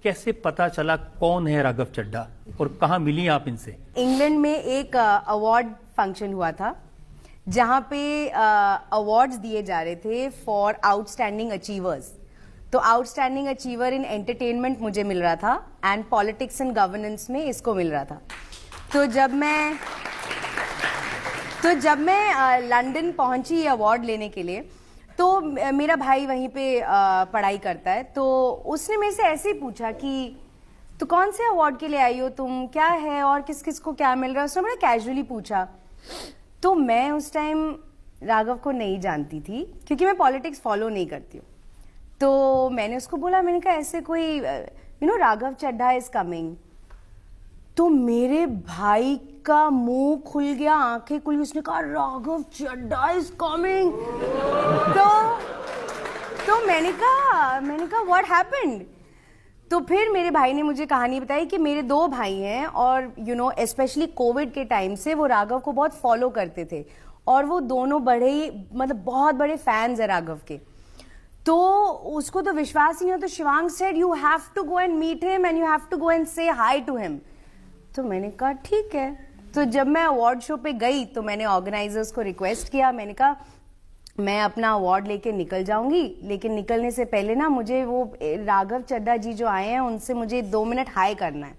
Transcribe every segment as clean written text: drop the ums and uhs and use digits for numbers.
कैसे पता चला कौन है राघव चड्ढा और कहाँ मिली आप इनसे? इंग्लैंड में एक अवार्ड फंक्शन हुआ था जहां पे अवार्ड्स दिए जा रहे थे फॉर आउटस्टैंडिंग अचीवर्स। तो आउटस्टैंडिंग अचीवर इन एंटरटेनमेंट मुझे मिल रहा था एंड पॉलिटिक्स एंड गवर्नेंस में इसको मिल रहा था। तो जब मैं लंदन पहुंची अवार्ड लेने के लिए, तो मेरा भाई वहीं पे पढ़ाई करता है, तो उसने मेरे से ऐसे ही पूछा कि तो कौन से अवार्ड के लिए आई हो तुम, क्या है और किस किस को क्या मिल रहा है। उसने बड़ा कैजुअली पूछा। तो मैं उस टाइम राघव को नहीं जानती थी क्योंकि मैं पॉलिटिक्स फॉलो नहीं करती हूँ। तो मैंने उसको बोला, मैंने कहा ऐसे कोई राघव चड्ढा इज कमिंग। तो मेरे भाई का मुंह खुल गया, आंखें खुल गई। उसने कहा राघव चड्ढा इज कमिंग। तो मैंने कहा व्हाट हैपेंड। तो फिर मेरे भाई ने मुझे कहानी बताई कि मेरे दो भाई हैं और स्पेशली कोविड के टाइम से वो राघव को बहुत फॉलो करते थे और वो दोनों बहुत बड़े फैंस हैं राघव के। तो उसको तो विश्वास ही नहीं हो, तो Shivang said you have to go and meet him and you have to go and say hi to him. तो मैंने कहा ठीक है। तो जब मैं अवार्ड शो पे गई तो मैंने ऑर्गेनाइजर्स को रिक्वेस्ट किया, मैंने कहा मैं अपना अवार्ड लेके निकल जाऊंगी, लेकिन निकलने से पहले ना मुझे वो राघव चड्ढा जी जो आए हैं उनसे मुझे 2 मिनट हाई करना है।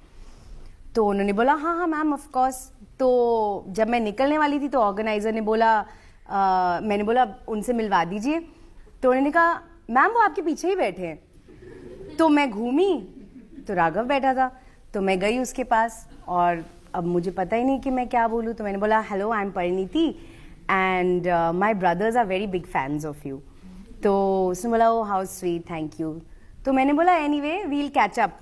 तो उन्होंने बोला हाँ हाँ मैम ऑफ कोर्स। तो जब मैं निकलने वाली थी तो ऑर्गेनाइजर ने बोला मैंने बोला उनसे मिलवा दीजिए। तो उन्होंने कहा मैम वो आपके पीछे ही बैठे हैं। तो मैं घूमी तो राघव बैठा था। तो मैं गई उसके पास और अब मुझे पता ही नहीं कि मैं क्या बोलूँ। तो मैंने बोला hello I am Parineeti and my brothers are very big fans of you. तो उसने बोला oh how sweet thank you. तो मैंने बोला एनीवे वील कैच अप,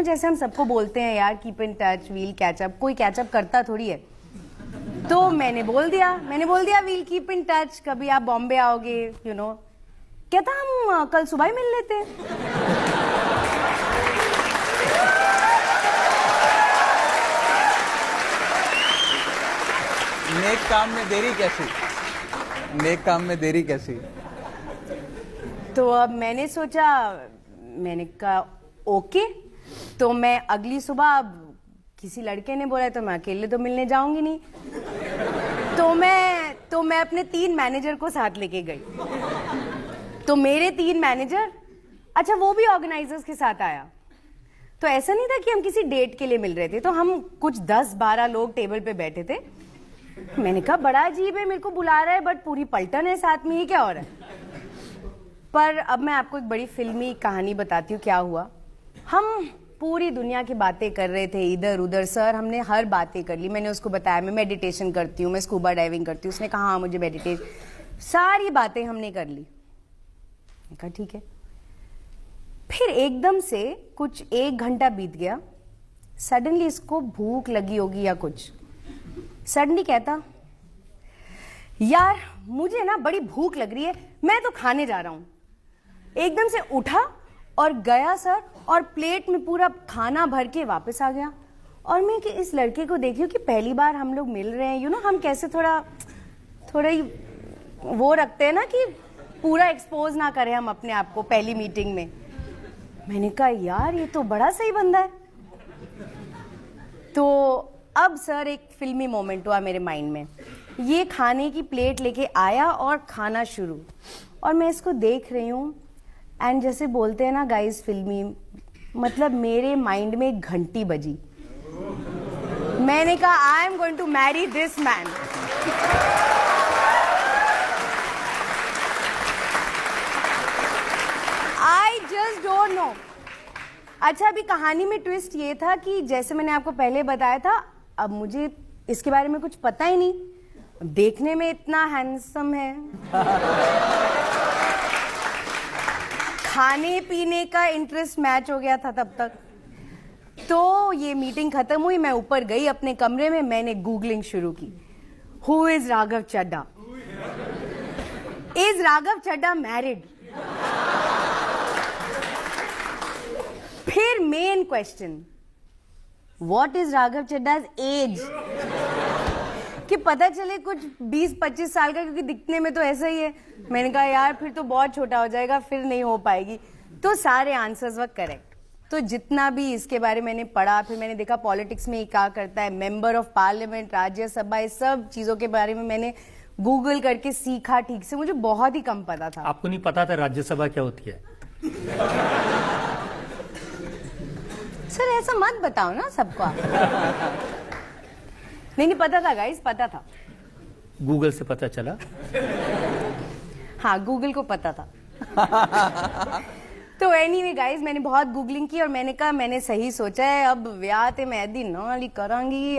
जैसे हम सबको बोलते हैं यार keep in touch we'll catch up, कोई कैच अप करता थोड़ी है। तो मैंने बोल दिया वील कीप इन टच, कभी आप बॉम्बे आओगे कहता हम कल सुबह ही मिल लेते हैं। नेक काम में देरी कैसी? तो अब मैंने सोचा, मैंने कहा ओके। तो मैं अगली सुबह, अब किसी लड़के ने बोला तो मैं अकेले तो मिलने जाऊंगी नहीं, तो मैं अपने 3 मैनेजर को साथ लेके गई। तो मेरे 3 मैनेजर, अच्छा वो भी ऑर्गेनाइजर्स के साथ आया। तो ऐसा नहीं था कि हम किसी डेट के लिए मिल रहे थे, तो हम कुछ 10-12 लोग टेबल पे बैठे थे। मैंने कहा बड़ा अजीब है, मेरे को बुला रहा है बट पूरी पलटन है साथ में, ही क्या हो रहा है। पर अब मैं आपको एक बड़ी फिल्मी कहानी बताती हूँ क्या हुआ। हम पूरी दुनिया की बातें कर रहे थे इधर उधर, सर हमने हर बातें कर ली। मैंने उसको बताया मैं मेडिटेशन करती हूँ, मैं स्कूबा डाइविंग करती हूँ। उसने कहा हाँ मुझे मेडिटेशन, सारी बातें हमने कर ली। मैंने कहा ठीक है। फिर एकदम से कुछ 1 घंटा बीत गया। सडनली इसको भूख लगी होगी या कुछ, सडनली कहता यार मुझे ना बड़ी भूख लग रही है, मैं तो खाने जा रहा हूं। एकदम से उठा और गया सर, और प्लेट में पूरा खाना भर के वापस आ गया। और मैं कि इस लड़के को देखी कि पहली बार हम लोग मिल रहे हैं, हम कैसे थोड़ा ही वो रखते हैं ना कि पूरा एक्सपोज ना करें हम अपने आप को पहली मीटिंग में। मैंने कहा यार ये तो बड़ा सही बंदा है। तो अब सर एक फिल्मी मोमेंट हुआ मेरे माइंड में। ये खाने की प्लेट लेके आया और खाना शुरू, और मैं इसको देख रही हूँ एंड जैसे बोलते हैं ना गाइस फिल्मी, मतलब मेरे माइंड में एक घंटी बजी। मैंने कहा I am going to marry this man. I just don't know. अच्छा अभी कहानी में ट्विस्ट ये था कि जैसे मैंने आपको पहले बताया था, अब मुझे इसके बारे में कुछ पता ही नहीं। देखने में इतना हैंडसम है, खाने पीने का इंटरेस्ट मैच हो गया था तब तक। तो ये मीटिंग खत्म हुई, मैं ऊपर गई अपने कमरे में, मैंने गूगलिंग शुरू की। Who is Raghav Chadha? Is Raghav Chadha married? फिर main question, what is Raghav Chadha's age? कि पता चले कुछ 20-25 साल का, क्योंकि दिखने में तो ऐसा ही है। मैंने कहा यार फिर तो बहुत छोटा हो जाएगा, फिर नहीं हो पाएगी। तो सारे आंसर्स वर करेक्ट। तो जितना भी इसके बारे में मैंने पढ़ा, फिर मैंने देखा पॉलिटिक्स में ये क्या करता है, मेंबर ऑफ पार्लियामेंट, राज्यसभा, इस सब चीजों के बारे में मैंने गूगल करके सीखा ठीक से। मुझे बहुत ही कम पता था। आपको नहीं पता था राज्यसभा क्या होती है? सर ऐसा मत बताओ ना सबको आप। नहीं पता था गाइस, पता था। गूगल से पता चला? हाँ, गूगल को पता था। तो एनीवे गाइस, मैंने बहुत गूगलिंग की और मैंने कहा मैंने सही सोचा है, अब ब्याह ते मेहंदी नाल ही करांगी।